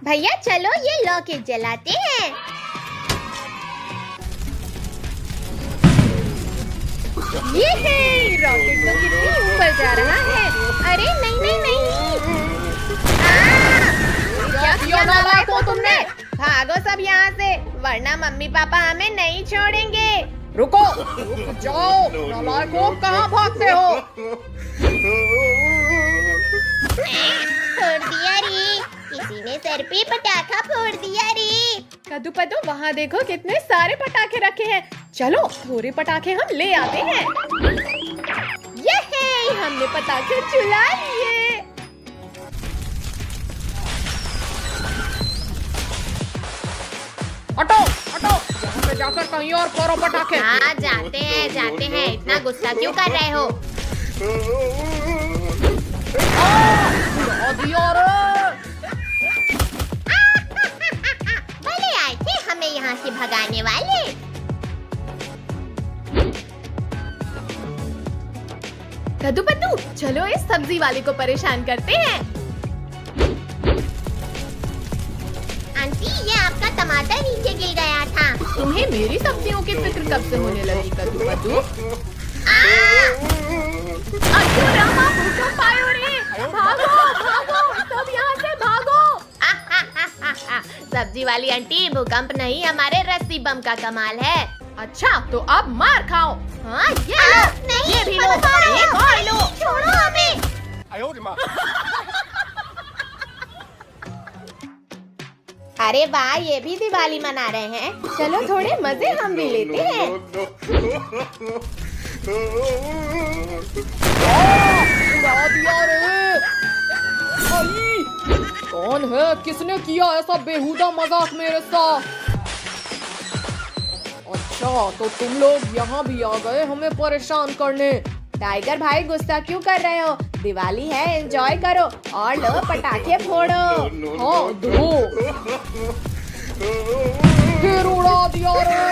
भैया चलो ये रॉकेट जलाते हैं। ये है रॉकेट तो कितनी ऊपर जा रहा है। अरे नहीं नहीं नहीं, क्या किया नालायक हो तुमने? भागो सब यहाँ से, वरना मम्मी पापा हमें नहीं छोड़ेंगे। रुको, रुक जाओ, नालायकों, कहाँ भागते हो? फोड़ दिया रे, किसी ने सर पे पटाखा फोड़ दिया रे। कद्दू पद्दू, वहाँ देखो कितने सारे पटाखे रखे हैं। चलो थोड़े पटाखे हम ले आते हैं। ये है, हमने पटाखे चुला लिए। हटो हटो, यहाँ पे जाकर कहीं और फोड़ो पटाखे। हाँ जाते हैं, इतना गुस्सा क्यों कर रहे हो? भले आए थे हमें यहाँ से भगाने वाले। कद्दू पद्दू, चलो इस सब्जी वाले को परेशान करते हैं। आंटी, ये आपका टमाटर नीचे गिर गया था। तुम्हें मेरी सब्जियों की फिक्र कब से होने लगी कद्दू पद्दू? भूकंप आयो रे, भागो भागो, सब यहाँ से भागो। सब्जी वाली आंटी, भूकंप नहीं, हमारे रस्सी बम का कमाल है। अच्छा तो अब मार खाओ। हाँ ये लो, नहीं, ये भी लो, एक और लो। छोड़ो हमें। अरे वाह, ये भी दिवाली मना रहे हैं। चलो थोड़े मजे हम भी लेते हैं। उड़ा दिया रे। कौन है, किसने किया ऐसा बेहुदा मजाक मेरे साथ? अच्छा तो तुम लोग यहाँ भी आ गए हमें परेशान करने। टाइगर भाई, गुस्सा क्यों कर रहे हो? दिवाली है, एंजॉय करो और लो पटाखे फोड़ो। हाँ दो, फिर उड़ा दिया रे।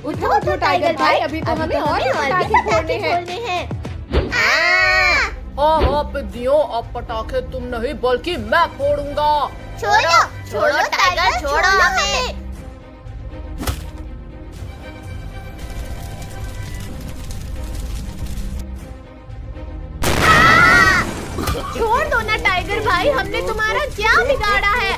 उठो उठो टाइगर भाई, अभी तो हमें और भी पटाखे फोड़ने हैं। हाँ पिद्दियों, अब पटाखे तुम नहीं बल्कि मैं फोड़ूंगा। छोड़ो छोड़ो टाइगर, छोड़ो हमें। छोड़ दो ना टाइगर भाई, हमने तुम्हारा क्या बिगाड़ा है?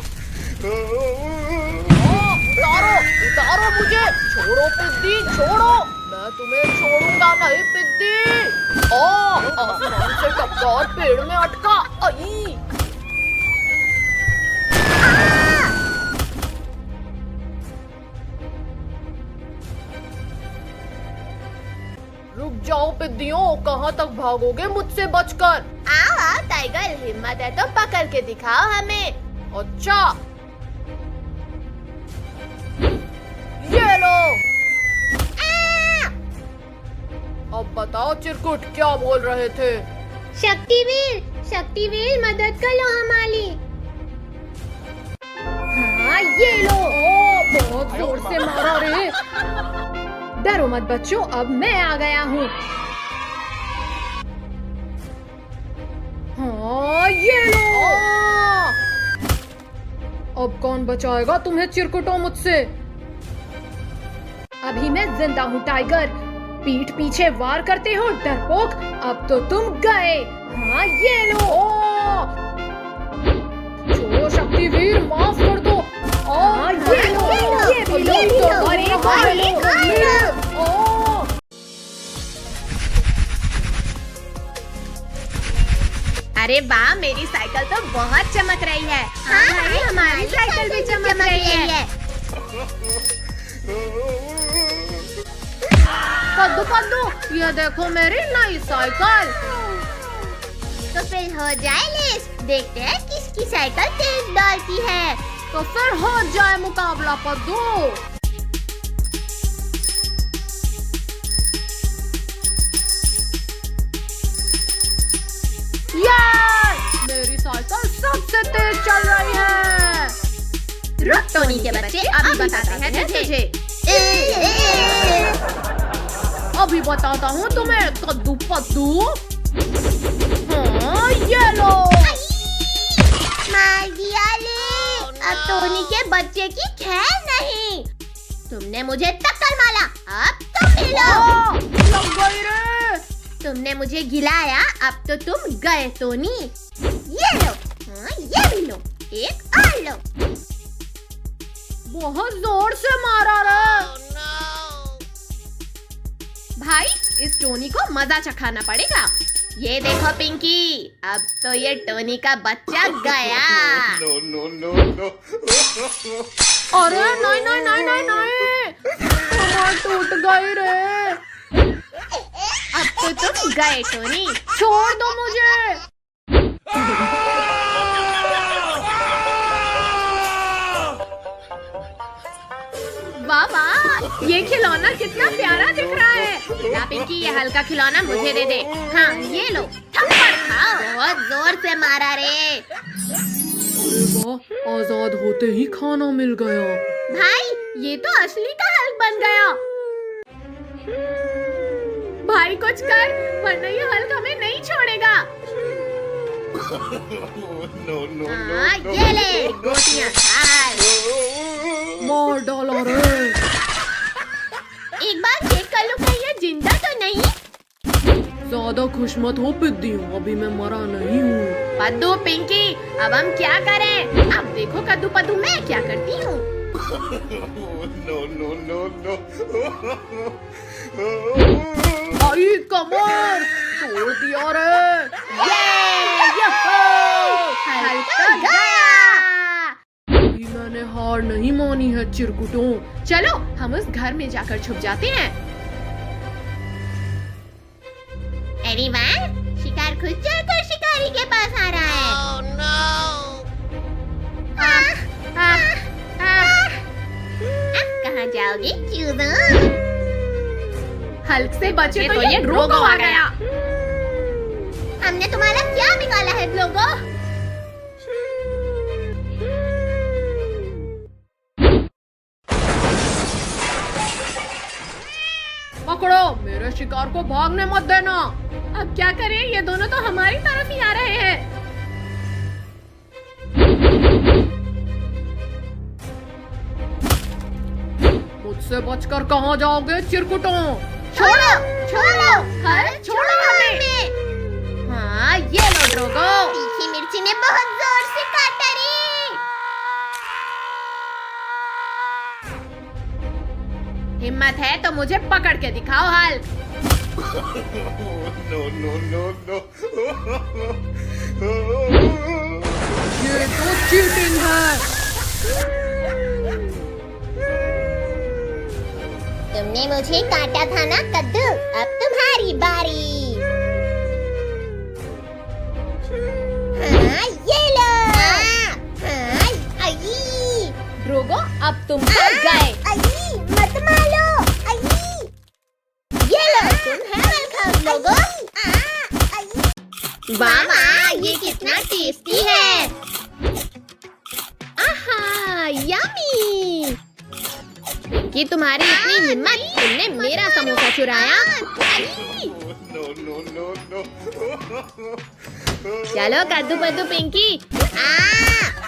उतारो उतारो मुझे, छोड़ो पिद्दी छोड़ो, मैं तुम्हें छोड़ूंगा नहीं पिद्दी। आसमान से टपका और पेड़ में अटका। आई रुक जाओ पिद्दियों, कहाँ तक भागोगे मुझसे बचकर? आओ टाइगर, हिम्मत है तो पकड़ के दिखाओ हमें। अच्छा ये लो। अब बताओ चिरकुट, क्या बोल रहे थे? शक्तिवीर मदद कर लो हमारी। हाँ ये लो। बहुत जोर से मारा रे। डरो मत बच्चों, अब मैं आ गया हूँ। हाँ ये लो। अब कौन बचाएगा तुम्हें चिरकुटों मुझसे? अभी मैं जिंदा हूँ टाइगर। पीठ पीछे वार करते हो डरपोक, अब तो तुम गए। हाँ ये लो। छोड़ो शक्तिवीर, माफ कर दो। हाँ ये लो, ये भी लो, और एक और लो। अरे वाह, मेरी साइकिल तो बहुत चमक रही है। हाँ भाई, हमारी साइकिल भी चमक रही है। कद्दू कद्दू, ये देखो मेरी नई साइकिल। तो फिर हो जाए लेस, देखते हैं किसकी साइकिल तेज दौड़ती है। तो फिर हो जाए मुकाबला कद्दू। मेरी साइकिल सबसे तेज चल रही है। रुक टोनी के बच्चे, अभी बताते हैं तुझे। अभी बताता हूँ तुम्हें कद्दू पद्दू। हाँ ये लो। मार दिया ले। अब टोनी के बच्चे की खैर नहीं। तुमने मुझे टक्कर मारा, अब तुम भी लो। लग गई रे। तुमने मुझे गिलाया, अब तो तुम गए टोनी। ये लो, हाँ, ये भी लो, एक और लो। बहुत जोर से मारा रे। भाई, इस टोनी को मजा चखाना पड़ेगा। ये देखो पिंकी, अब तो ये टोनी का बच्चा गया। अरे नहीं नहीं नहीं नहीं नहीं, कमर टूट गई रे। अब तो तुम गए टोनी। छोड़ दो मुझे। वाह वाह, ये खिलौना कितना प्यारा दिख रहा है। ना पिंकी, ये हल्का खिलौना मुझे दे दे। हाँ, ये लो, थप्पड़ खाओ। बहुत जोर से मारा रे। अरे वाह, आजाद होते ही खाना मिल गया। भाई, ये तो असली का हल्क बन गया। भाई कुछ कर, वरना ये हल्क हमें नहीं छोड़ेगा। हाँ, ये ले, गोटियां खा। मार डाला रे। एक बार चेक कर लो कहीं ये जिंदा तो नहीं। ज्यादा खुश मत हो पिद्दी, अभी मैं मरा नहीं हूँ। पद्दू पिंकी, अब हम क्या करें? अब देखो कद्दू पद्दू मैं क्या करती हूँ। भाई कमर तोड़ दिया रे। हल्का गया। अभी मैंने हार नहीं मानी है चिरकुटों। चलो हम उस घर में जाकर छुप जाते हैं। अरे वाह, शिकार खुद चढ़कर शिकारी के पास आ रहा है। Oh, no. अब कहाँ जाओगे चूज़ो? हल्क से बचे तो ये ड्रोगो आ गया। हमने तुम्हारा क्या बिगाड़ा है ड्रोगो? पकड़ो, मेरे शिकार को भागने मत देना। अब क्या करें, ये दोनों तो हमारी तरफ ही आ रहे हैं। मुझसे बचकर कहाँ जाओगे चिरकुटों? छोड़ो, छोड़ो, छोड़ो हमें। हाँ, ये लो ड्रोगो। तीखी मिर्ची ने बहुत जोर से काटा रे। हिम्मत है तो मुझे पकड़ के दिखाओ हल्क। ये तो चीटिंग है। तुमने मुझे काटा था ना कद्दू, अब तुम्हारी बारी। हाँ, ये लो। हाँ, आई। ड्रोगो, अब तुम तो गए। आई, मत मारो। आई, ये लो, तुम है वेलकम ड्रोगो। वाह वाह, ये कितना टेस्टी है। आहा, यम्मी। कि तुम्हारी इतनी हिम्मत, तुमने मेरा समोसा चुराया। चलो कद्दू पद्दू पिंकी,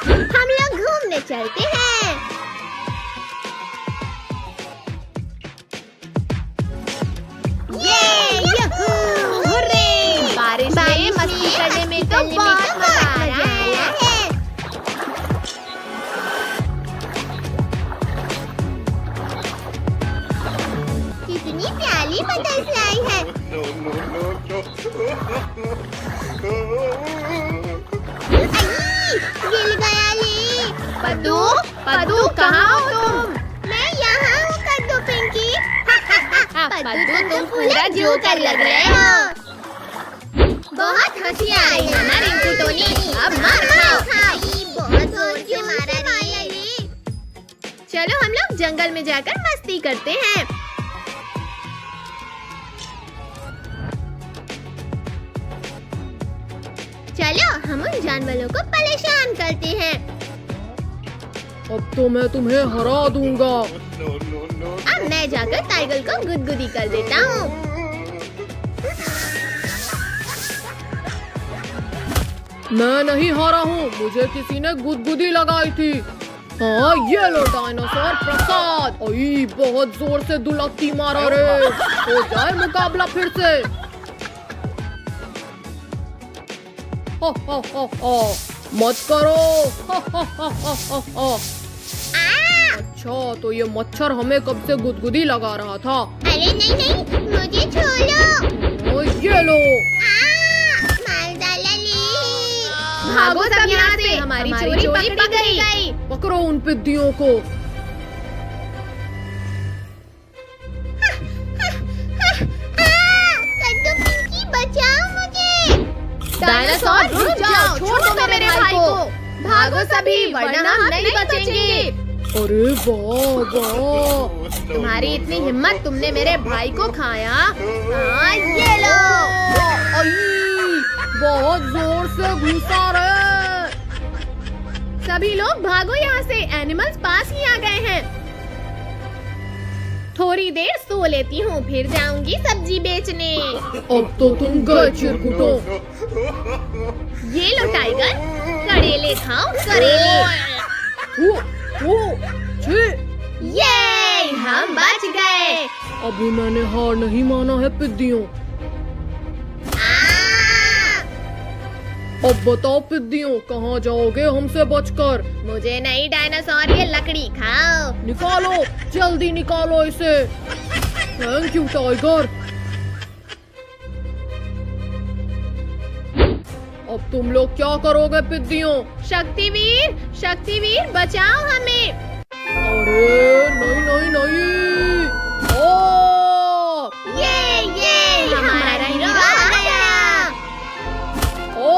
हम लोग घूमने चलते हैं। बारिश में मस्ती करने में तो बहुत मजा आ रहा है। कितनी प्यारी बटरफ्लाई है। गिर गया ले। पद्दू, पद्दू कहाँ हो तुम? मैं यहाँ हूँ कद्दू पिंकी। पद्दू तुम पूरा जोकर लग रहे हो। बहुत हंसी आ रही है ना रिंकू टोनी, अब मार खाओ। बहुत जोर से मारा रे। चलो हम लोग जंगल में जाकर मस्ती करते हैं। चलो हम उन जानवरों को परेशान करते हैं। अब तो मैं तुम्हें हरा दूंगा। अब मैं जाकर टाइगर को गुदगुदी कर देता हूँ। मैं नहीं हारा हूँ, मुझे किसी ने गुदगुदी लगाई थी। हाँ, ये लो डायनासोर प्रसाद। ओई, बहुत जोर से दुलकती मारा रे। हो जाए मुकाबला फिर से। हो हो, मत करो। हो। अच्छा, तो ये मच्छर हमें कब से गुदगुदी लगा रहा था। अरे नहीं नहीं, मुझे छोड़ो। ये लो। भागो सब यहाँ से, हमारी चोरी पकड़ी गई। पकड़ो उन पिद्दियों को। कद्दू पिंकी, बचाओ मुझे। डायनासोर रुक जाओ, छोड़ दो मेरे भाई को। भागो सभी, वरना हम नहीं बचेंगे। अरे वाह वाह, तुम्हारी इतनी हिम्मत, तुमने मेरे भाई को खाया। हाँ, ये लो। बहुत जोर से घुसा रहे। सभी लोग भागो यहाँ से, एनिमल्स पास ही आ गए हैं। थोड़ी देर सो लेती हूँ, फिर जाऊंगी सब्जी बेचने। अब तो तुम गए चिरकुटो। ये लो टाइगर, करेले खाओ करेले। ये हम बच गए। अभी मैंने हार नहीं माना है पिद्दियों। अब बताओ पिद्दियों, कहाँ जाओगे हमसे बचकर? मुझे नहीं डायनासोर, ये लकड़ी खाओ। निकालो, जल्दी निकालो इसे। Thank you tiger. अब तुम लोग क्या करोगे पिद्दियों? शक्तिवीर, शक्तिवीर, बचाओ हमें। अरे नहीं नहीं नहीं। ओ, ये हमारा हीरो आ गया। ओ,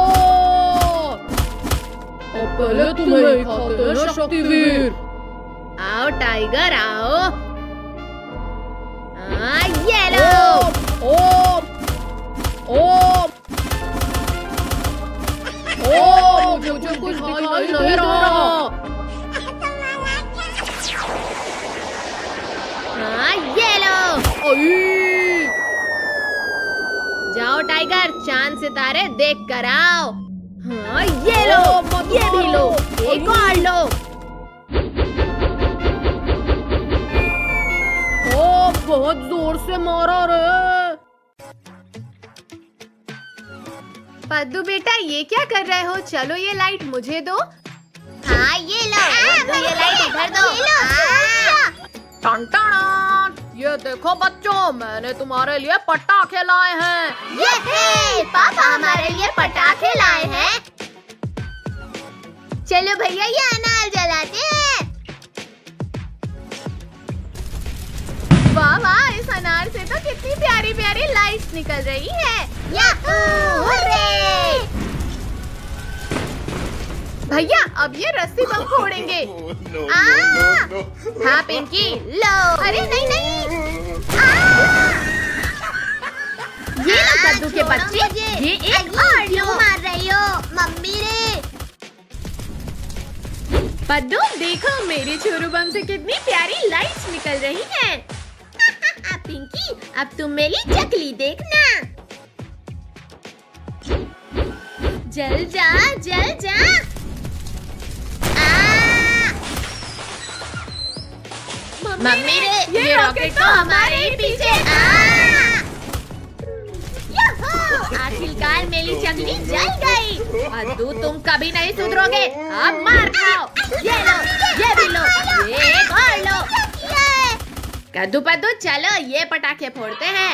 अब पहले तुम्हें ही खाते हैं शक्तिवीर। आओ टाइगर आओ। हाँ, ये लो। ओ, मुझे कुछ दिखाई नहीं रहा। हाँ, ये लो। आई। जाओ टाइगर, चांद सितारे देख कर आओ। हाँ, ये लो, ये भी लो, एक और लो। ओ, बहुत जोर से मारा रे। पद्दू बेटा, ये क्या कर रहे हो? चलो ये लाइट मुझे दो। हाँ, ये लो। ये लाइट इधर दो। टन टन। ये देखो बच्चों, मैंने तुम्हारे लिए पटाखे लाए हैं। ये पापा हमारे लिए पटाखे लाए हैं। चलो भैया, ये अनार जलाते हैं। वाह वाह, इस अनार से तो कितनी प्यारी प्यारी लाइट्स निकल रही है। भैया, अब ये रस्सी बम फोड़ेंगे। हाँ पिंकी, लो। अरे नहीं नहीं। ये लो कद्दू के बच्चे, ये एक और लो। मार रही हो मम्मी रे। पद्दू देखो, मेरे छोरू बम से कितनी प्यारी लाइट्स निकल रही हैं। पिंकी, अब तुम मेरी चकली देखना। जल जा, जल जा। मम्मी रे, ये रॉकेट तो हमारे ही पीछे। आखिरकार मेरी चकली जल गई। पद्दू, तुम कभी नहीं सुधरोगे। अब मार खाओ। ये लो, ये भी लो, ये एक और लो। कद्दू पद्दू, चलो ये पटाखे फोड़ते हैं।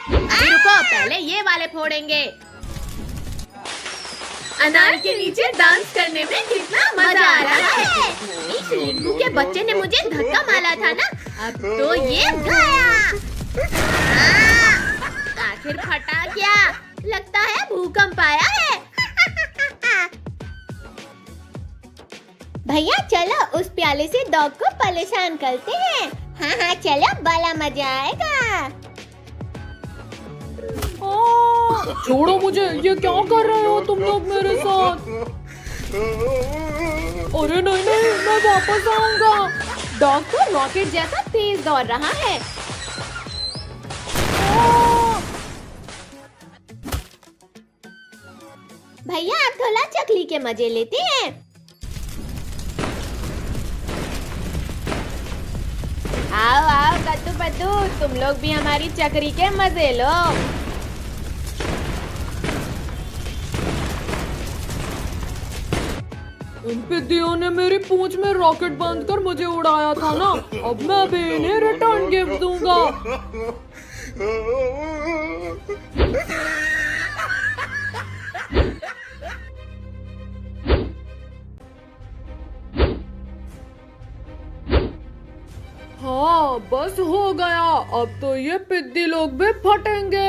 अभी रुको, पहले ये वाले फोड़ेंगे। अनार के नीचे डांस करने में कितना मजा आ रहा है। इस लिंगू के बच्चे ने मुझे धक्का मारा था ना, अब तो ये गया। आखिर फटा क्या? लगता है भूकंप आया है। भैया चलो, उस प्याले से डॉग को परेशान करते हैं। हाँ हाँ चलो, बड़ा मजा आएगा। छोड़ो मुझे, ये क्या कर रहे हो तुम लोग मेरे साथ? अरे नहीं नहीं, मैं वापस आऊंगा। डॉग तो रॉकेट जैसा तेज दौड़ रहा है। भैया आप थोड़ा चकली के मजे लेते हैं। आओ आओ कद्दू पद्दू, तुम लोग भी हमारी चकरी के मजे लो। इन पिद्दियों ने मेरी पूंछ में रॉकेट बांध कर मुझे उड़ाया था ना, अब मैं भी इन्हें रिटर्न गिफ्ट दूंगा। हाँ बस हो गया, अब तो ये पिद्दी लोग भी फटेंगे।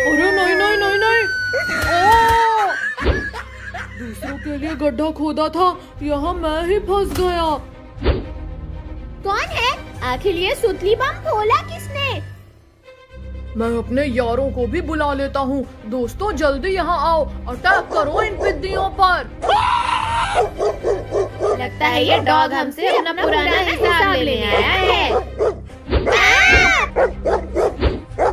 अरे नहीं नहीं नहीं नहीं, दूसरों के लिए गड्ढा खोदा था, यहाँ मैं ही फंस गया। कौन है आखिर ये सुतली बम खोला किसने? मैं अपने यारों को भी बुला लेता हूँ। दोस्तों जल्दी यहाँ आओ, अटैक करो इन पिद्दियों पर। लगता है ये डॉग हमसे अपना पुराना हिसाब लेने आया है।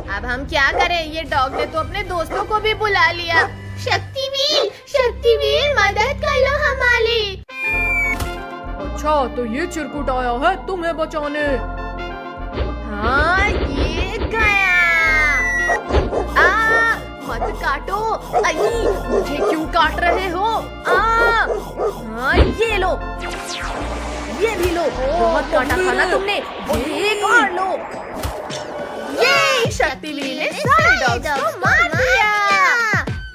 अब हम क्या करें? ये डॉग ने तो अपने दोस्तों को भी बुला लिया। शक्तिवीर मदद कर लो हमारी। अच्छा तो ये चिरकुट आया है तुम्हें बचाने। हाँ ये गया। मत काटो, मुझे क्यों काट रहे हो? हाँ ये लो, ये भी लो। बहुत काटा था ना तुमने, एक और लो। ये शक्तिवीर ने सारे डॉग्स को मार दिया।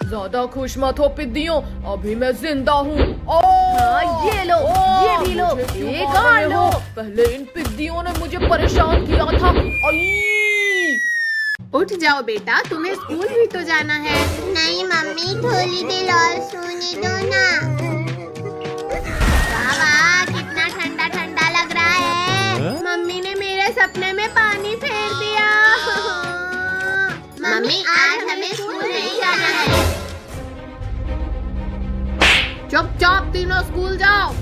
ज्यादा खुश मत हो पिद्दियों, अभी मैं जिंदा हूँ। हाँ ये लो, ये भी लो, एक और लो। पहले इन पिद्दियों ने मुझे परेशान किया था। उठ जाओ बेटा, तुम्हें स्कूल भी तो जाना है। नहीं मम्मी, थोड़ी देर और सोने दो ना। वाह कितना ठंडा ठंडा लग रहा है। मम्मी ने मेरे सपने में पानी फेर दिया। मम्मी आज हमें स्कूल नहीं जाना है। चुपचाप तीनों स्कूल जाओ।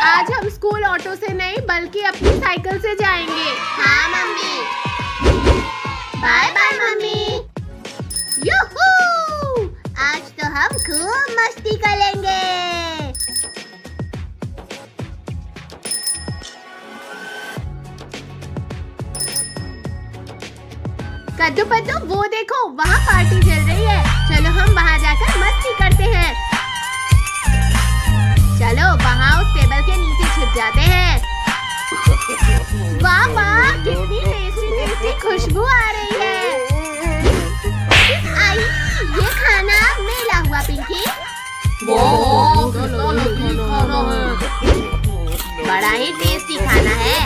आज हम स्कूल ऑटो से नहीं बल्कि अपनी साइकिल से जाएंगे। हाँ mummy. Bye bye mummy. Yoohoo! आज तो हम खूब मस्ती करेंगे। कद्दू पद्दू वो देखो, वहाँ पार्टी चल रही है। चलो हम वहाँ जाकर मस्ती करते हैं। चलो वहाँ उस टेबल के नीचे छिप जाते हैं। वाह वाह कितनी टेस्टी टेस्टी खुशबू आ रही है। आई ये खाना मेरा हुआ पिंकी। खाना है, बड़ा ही टेस्टी खाना है।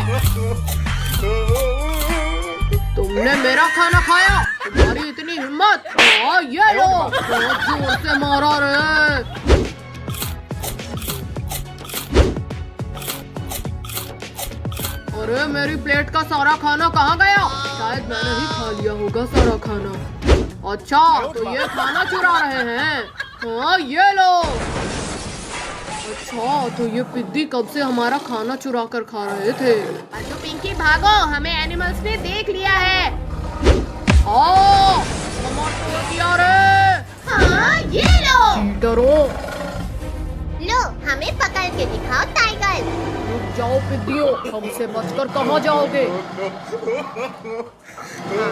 तुमने मेरा खाना खाया? तुम्हारी इतनी हिम्मत? ये लो, बहुत जोर से मारा रे। अरे मेरी प्लेट का सारा खाना कहाँ गया? शायद मैंने ही खा लिया होगा सारा खाना। अच्छा तो ये खाना चुरा रहे हैं। हाँ ये लो। अच्छा तो ये पिद्दी कब से हमारा खाना चुरा कर खा रहे थे। तो पिंकी भागो, हमें एनिमल्स ने देख लिया है। किया रे। हाँ ये लो। चीटरों। लो हमें पकड़ के दिखाओ टाइगर। रुक जाओ पिद्दियों, हमसे बचकर कहाँ जाओगे?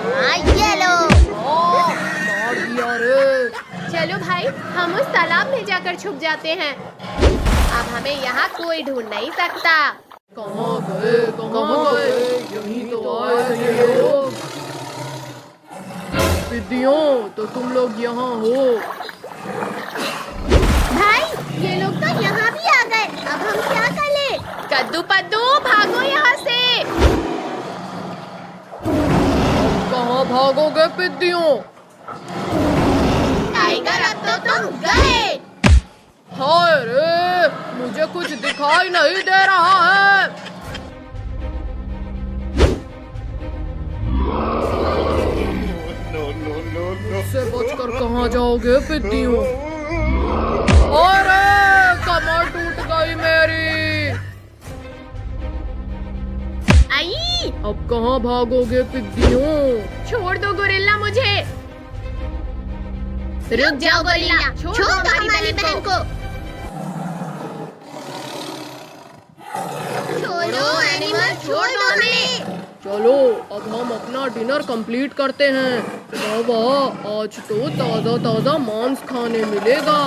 हाँ ये लो। मार दिया रे। चलो भाई हम उस तालाब में जाकर छुप जाते हैं। अब हमें यहाँ कोई ढूंढ नहीं सकता। कहाँ गए? यहीं तो आए थे ये लोग। पिद्दियों तो तुम लोग यहाँ हो। भाई ये लोग तो यहाँ भी आ गए, अब हम क्या करें? कद्दू पद्दू भागो यहाँ से। कहाँ भागोगे पिद्दियों? टाइगर अब तो तुम गए। हाय रे, मुझे कुछ दिखाई नहीं दे रहा है। मुझसे बचकर कहाँ जाओगे पिद्दियों? अरे कमर अब कहाँ भागोगे पिद्दियों? छोड़ दो गोरिल्ला मुझे। रुक जाओ गोरिल्ला, छोड़ दो हमारी बहन को। छोड़ो एनिमल, छोड़ दो हमें। चलो अब हम अपना डिनर कंप्लीट करते हैं। वाह, आज तो ताज़ा ताज़ा मांस खाने मिलेगा।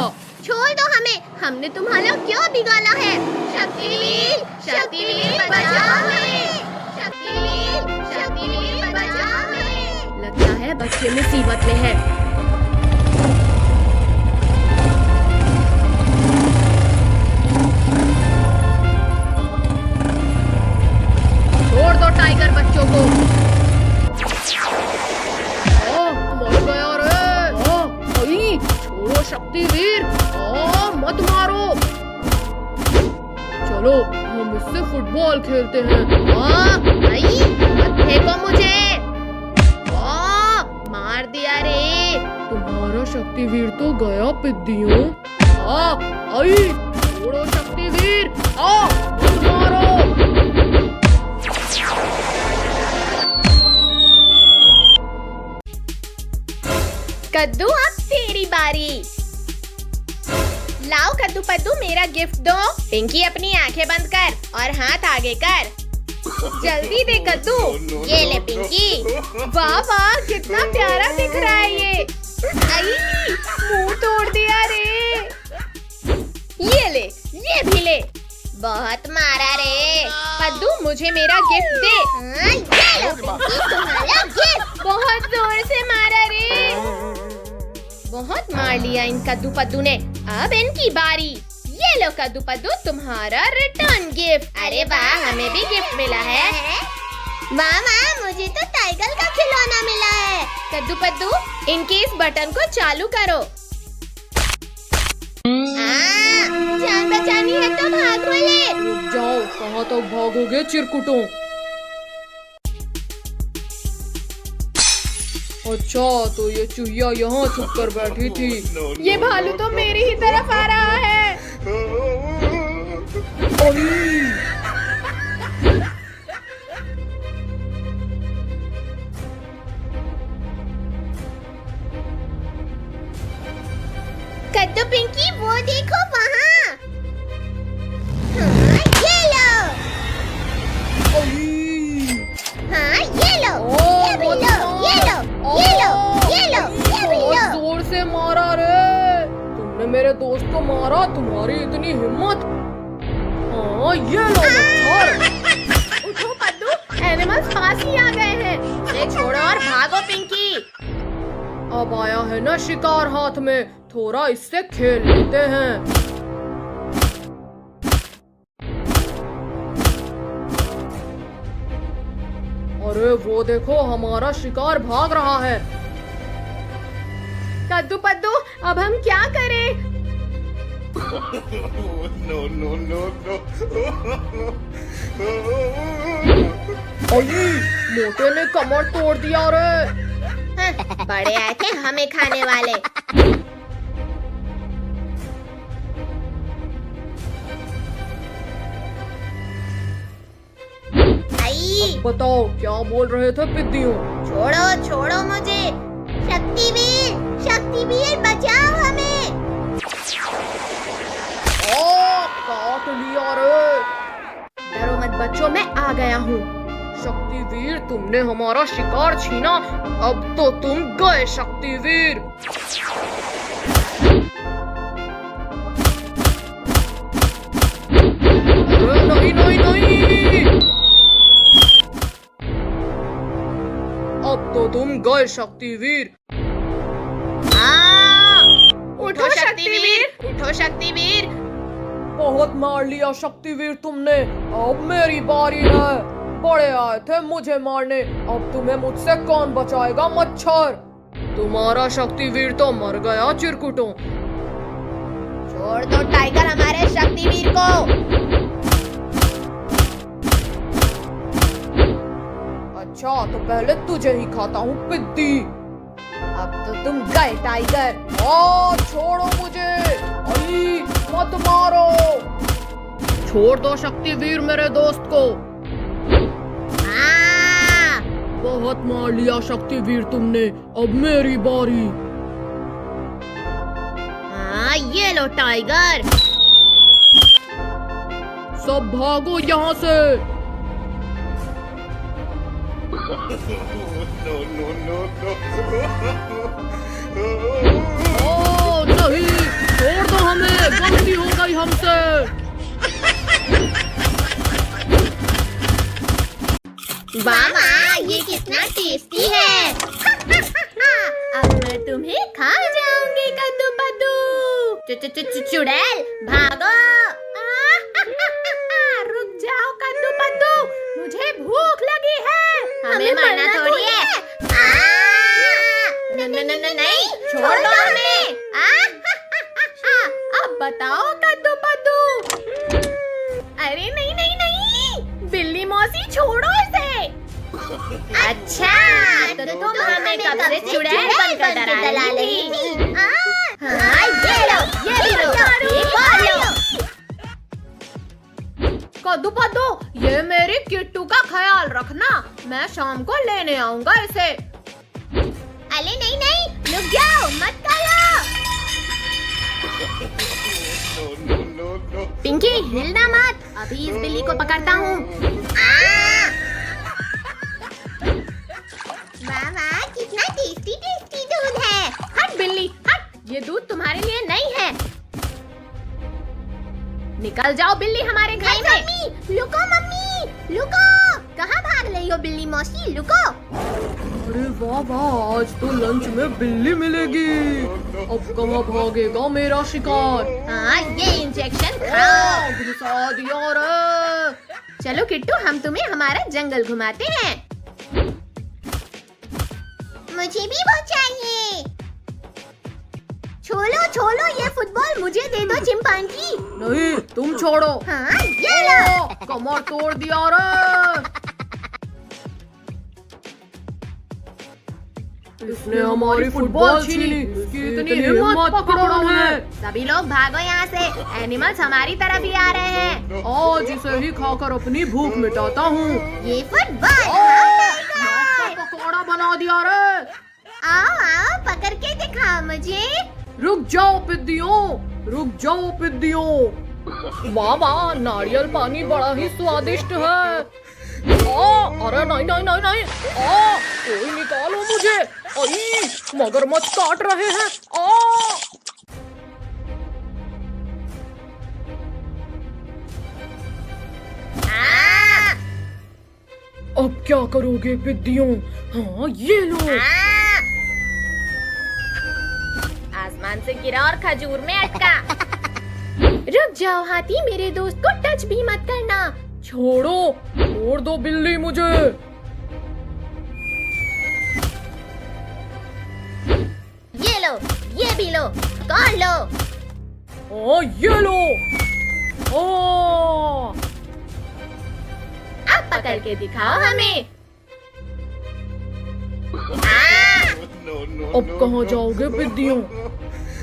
छोड़ दो हमें, हमने तुम्हारा क्यों बिगाड़ा है? शक्तिवीर, शक्तिवीर बचाओ हमें। शक्तिवीर, शक्तिवीर बचाओ हमें। लगता है बच्चे मुसीबत में है। छोड़ दो टाइगर बच्चों को। मर गया रे। छोड़ो शक्तिवीर, मत मारो। चलो हम इससे फुटबॉल खेलते हैं। मत फेंको मुझे। मार दिया रे। तुम्हारा शक्तिवीर तो गया पिद्दियों। छोड़ो शक्तिवीर, मत मारो। कद्दू अब तेरी बारी। लाओ कद्दू पद्दू मेरा गिफ्ट दो। पिंकी अपनी आंखें बंद कर और हाथ आगे कर। जल्दी दे कद्दू। ये ले पिंकी। वाह वाह, कितना प्यारा दिख रहा है ये। मुंह तोड़ दिया रे। ये ले, ये भी ले। बहुत मारा रे। कद्दू मुझे मेरा गिफ्ट दे। ये लो पिंकी, तुम्हारा गिफ्ट। बहुत जोर से मारा रे। बहुत मार लिया इन कद्दू पद्दू ने। अब इनकी बारी। ये लो कद्दू पद्दू, तुम्हारा रिटर्न गिफ्ट। अरे वाह, हमें भी गिफ्ट मिला है। मामा, मुझे तो टाइगर का खिलौना मिला है। कद्दू पद्दू, इनके इस बटन को चालू करो। जान बचानी है तो भागो ले। रुक जाओ, कहाँ तक भागोगे चिरकुटों? अच्छा, तो ये चूहिया यहाँ छुप कर बैठी थी। ये भालू तो मेरी ही तरफ आ रहा है। कद्दू पिंकी, वो देखो वहाँ। ये लो। ये लो, ये भी लो, ये लो, ये लो, ये लो, ये भी लो। जोर से मारा रे। तुमने मेरे दोस्त को मारा, तुम्हारी इतनी हिम्मत। ये लो मच्छर। उठो कद्दू, एनिमल्स पास ही आ गए हैं। उसे छोड़ो और भागो पिंकी। अब आया है ना शिकार हाथ में, थोड़ा इससे खेल लेते हैं। अरे वो देखो, हमारा शिकार भाग रहा है। कद्दू पद्दू, अब हम क्या करें? मोटे ने कमर तोड़ दिया रे। बड़े आए थे हमें खाने वाले। बताओ क्या बोल रहे थे पिद्दियों? छोड़ो छोड़ो मुझे। शक्तिवीर, शक्तिवीर बचाओ हमें। काट लिया रे। डरो मत बच्चों, मैं आ गया हूँ। शक्तिवीर, तुमने हमारा शिकार छीना, अब तो तुम गए शक्तिवीर। नहीं नहीं नहीं, अब तो तुम गए शक्तिवीर। उठो शक्तिवीर, उठो शक्तिवीर। बहुत मार लिया शक्तिवीर तुमने, अब मेरी बारी है। बड़े आए थे मुझे मारने, अब तुम्हें मुझसे कौन बचाएगा मच्छर। तुम्हारा शक्तिवीर तो मर गया चिरकुटों। छोड़ दो टाइगर हमारे शक्तिवीर को। अच्छा, तो पहले तुझे ही खाता हूँ पिद्दी। अब तो तुम गए टाइगर। छोड़ो मुझे, अली मत मारो। छोड़ दो शक्तिवीर मेरे दोस्त को। बहुत मार लिया शक्तिवीर तुमने, अब मेरी बारी। हाँ, ये लो टाइगर। सब भागो यहाँ से। ओ नहीं, छोड़ दो हमें, गलती हो गई हमसे। वाह, ये कितना टेस्टी है। अब मैं तुम्हें खा जाऊंगी कद्दू पद्दू। चुड़ैल भागो। रुक जाओ कद्दू पद्दू, मुझे भूख लगी है। हमें मरना थोड़ी है। नहीं, छोड़ दो हमें। अब बताओ कद्दू पद्दू। अरे नहीं नहीं नहीं, बिल्ली मौसी छोड़ो इसे। अच्छा, तो तुम हमें कब से चुड़ैल बनकर डरा रही थी। हाँ, ये लो, ये लो, एक और लो। कद्दू पद्दू, ये मेरी किट्टू का ख्याल रखना, मैं शाम को लेने आऊंगा इसे। अरे नहीं नहीं, रुक जाओ, मत खाओ। पिंकी, हिलना मत, अभी इस बिल्ली को पकड़ता हूँ। वाह, कितना टेस्टी टेस्टी दूध है। हट बिल्ली हट, ये दूध तुम्हारे लिए नहीं है। निकल जाओ बिल्ली हमारे घर से। मम्मी लुको, मम्मी लुको। कहाँ भाग रही हो बिल्ली मौसी, लुको। अरे वाह वाह, आज तो लंच में बिल्ली मिलेगी। अब कहाँ भागेगा मेरा शिकार। हाँ, ये इंजेक्शन खाओ। घुसा दिया रे। चलो किट्टू, हम तुम्हें हमारा जंगल घुमाते हैं। मुझे भी वो चाहिए। छोलो छोलो, ये फुटबॉल मुझे दे दो चिंपांजी। नहीं, तुम छोड़ो। हाँ, ये लो। कमर तोड़ दिया रे। इसने हमारी फुटबॉल छीनी। इसकी इतनी हिम्मत, पकड़ो हमें। सभी लोग भागो यहाँ से, एनिमल्स हमारी तरफ ही आ रहे हैं। आज इसे ही खाकर अपनी भूख मिटाता हूँ। ये फुटबॉल पकौड़ा बना दिया रे। आओ आओ, पकड़ के दिखाओ मुझे। रुक जाओ पिद्दियों, रुक जाओ पिद्दियों। वाह वाह, नारियल पानी बड़ा ही स्वादिष्ट है। अरे नहीं नहीं नहीं नहीं, कोई निकालो मुझे। मगरमच्छ काट रहे हैं। अब क्या करोगे पिद्दियों? हाँ, ये लो। आसमान से गिरा और खजूर में अटका। रुक जाओ हाथी, मेरे दोस्त को टच भी मत करना। छोड़ो, छोड़ दो बिल्ली मुझे। ये लो, ये भी लो, कौन लो। ये लो। अब पकड़ के दिखाओ हमें। अब कहाँ जाओगे पिद्दियों?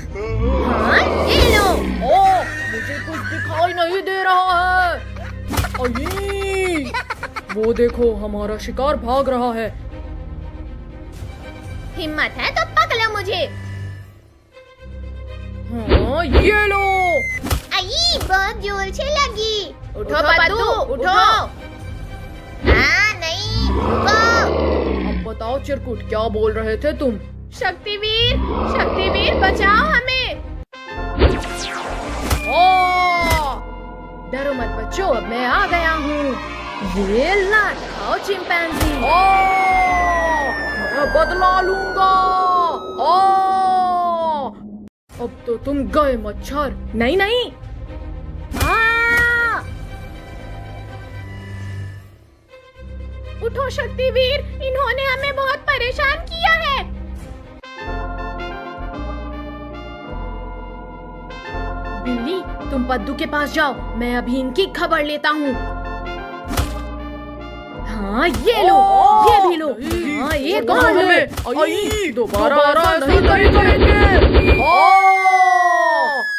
हाँ, ये लो। मुझे कुछ दिखाई नहीं दे रहा है। वो देखो, हमारा शिकार भाग रहा है। हिम्मत है तो पकड़ो मुझे। हाँ, ये लो। आई, बहुत जोर से लगी। उठो पद्दू, उठो। नहीं, रुको। अब बताओ चिरकुट, क्या बोल रहे थे तुम? शक्तिवीर, शक्तिवीर बचाओ हमें। डरो मत बच्चों, अब मैं आ गया हूँ। ये ला, खाओ चिंपैंजी। मैं बदला लूंगा। अब तो तुम गए मच्छर। नहीं नहीं। उठो शक्तिवीर, इन्होंने हमें बहुत परेशान किया है। बिल्ली, तुम पद्दू के पास जाओ, मैं अभी इनकी खबर लेता हूँ। हाँ, ये लो, ये भी लो। हाँ, ये कौन है? दोबारा नहीं करेंगे।